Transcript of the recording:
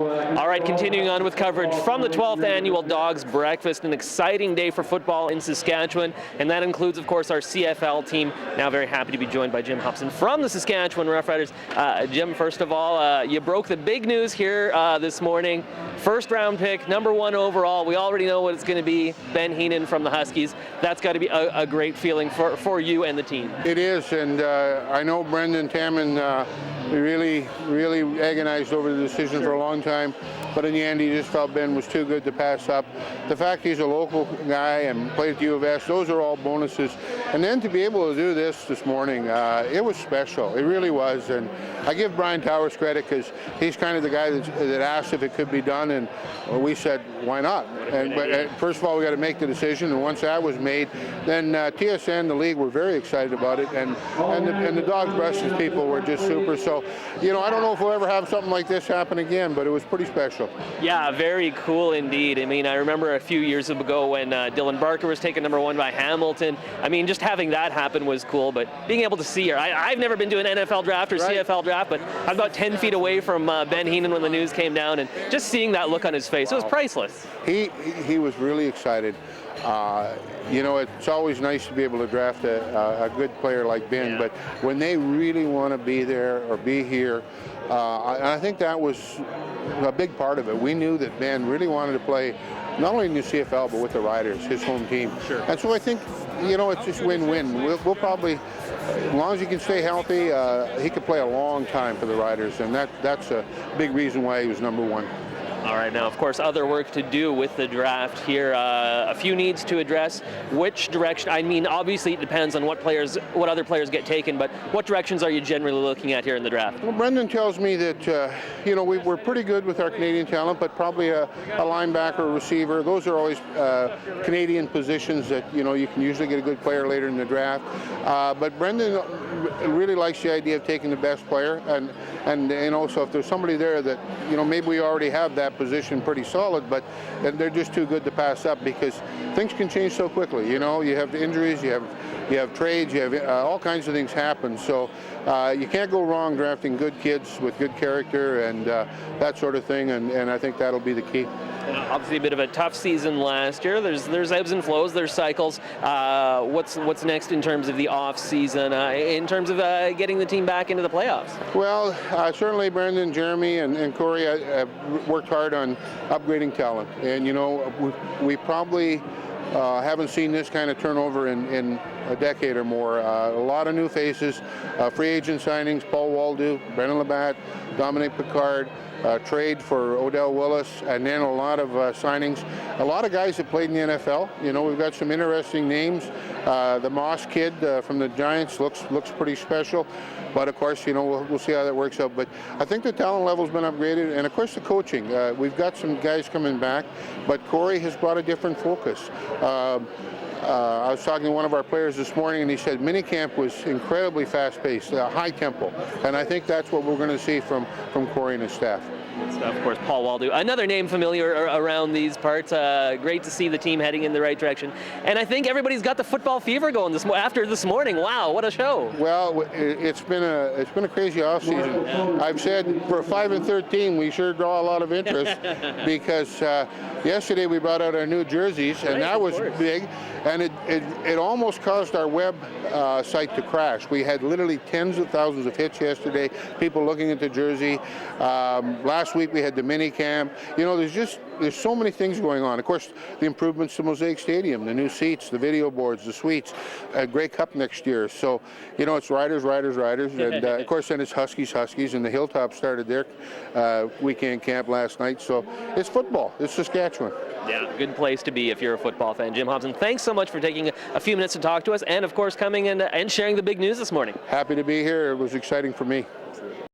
All right, continuing on with coverage from the 12th Annual Dogs Breakfast, an exciting day for football in Saskatchewan, and that includes, of course, our CFL team. Now very happy to be joined by Jim Hopson from the Saskatchewan Roughriders. Jim, first of all, you broke the big news here this morning. First round pick, #1 overall. We already know what it's going to be, Ben Heenan from the Huskies. That's got to be a great feeling for you and the team. It is, and I know Brendan Tamman really agonized over the decision for a long time, but in the end he just felt Ben was too good to pass up. The fact he's a local guy and played at the U of S, those are all bonuses. And then to be able to do this morning, it was special. It really was. And I give Brian Towers credit because he's kind of the guy that asked if it could be done, and we said, why not? But first of all, we got to make the decision, and once that was made, then TSN, the league, were very excited about it, and the Dogs Breakfast people were just super. So, you know, I don't know if we'll ever have something like this happen again, but it was pretty special. Yeah, very cool indeed. I mean, I remember a few years ago when Dylan Barker was taken #1 by Hamilton. I mean, just having that happen was cool, but being able to see her, I've never been to an NFL draft or CFL draft, but I'm about 10 feet away from Ben Heenan when the news came down, and just seeing that look on his face, it was priceless. He was really excited. You know, it's always nice to be able to draft a good player like Ben, Yeah. but when they really want to be there or be here, I think that was a big part of it. We knew that Ben really wanted to play not only in the CFL, but with the Riders, his home team. Sure. And so I think, you know, it's just win-win. We'll probably, as long as he can stay healthy, he could play a long time for the Riders, and that's a big reason why he was #1. All right, now, of course, other work to do with the draft here. A few needs to address. Which direction? I mean, obviously, it depends on what other players get taken, but what directions are you generally looking at here in the draft? Well, Brendan tells me that, you know, we're pretty good with our Canadian talent, but probably a linebacker, a receiver. Those are always Canadian positions that, you know, you can usually get a good player later in the draft. But Brendan really likes the idea of taking the best player, and you know, so if there's somebody there that, you know, maybe we already have that position pretty solid, but they're just too good to pass up because things can change so quickly. You know, you have injuries, you have trades, you have all kinds of things happen. So you can't go wrong drafting good kids with good character and that sort of thing, and I think that'll be the key. Obviously a bit of a tough season last year. There's ebbs and flows, there's cycles. What's next in terms of the off season, in terms of getting the team back into the playoffs? Well, certainly Brandon, Jeremy, and Corey have worked hard on upgrading talent, and you know, we probably haven't seen this kind of turnover in a decade or more. A lot of new faces, free agent signings, Paul Waldo, Brennan Labatt, Dominic Picard, trade for Odell Willis, and then a lot of signings. A lot of guys that played in the NFL. You know, we've got some interesting names. The Moss kid from the Giants looks pretty special. But of course, you know, we'll see how that works out. But I think the talent level's been upgraded, and of course the coaching. We've got some guys coming back, but Corey has brought a different focus. I was talking to one of our players this morning, and he said minicamp was incredibly fast-paced, high tempo, and I think that's what we're going to see from Corey and his staff. Of course, Paul Waldo, another name familiar around these parts. Great to see the team heading in the right direction, and I think everybody's got the football fever going after this morning. Wow, what a show! Well, it's been a crazy offseason. I've said for a 5-13, we sure draw a lot of interest because yesterday we brought out our new jerseys, and that was big, and it almost caused our web site to crash. We had literally tens of thousands of hits yesterday. People looking at the jersey. Last week we had the mini camp. You know, there's so many things going on. Of course, the improvements to Mosaic Stadium, the new seats, the video boards, the suites, Grey Cup next year. So, you know, it's Riders, and of course then it's Huskies, and the Hilltop started their weekend camp last night. So it's football. It's Saskatchewan. Yeah, good place to be if you're a football fan. Jim Hopson, thanks so much for taking a few minutes to talk to us, and of course coming and sharing the big news this morning. Happy to be here. It was exciting for me.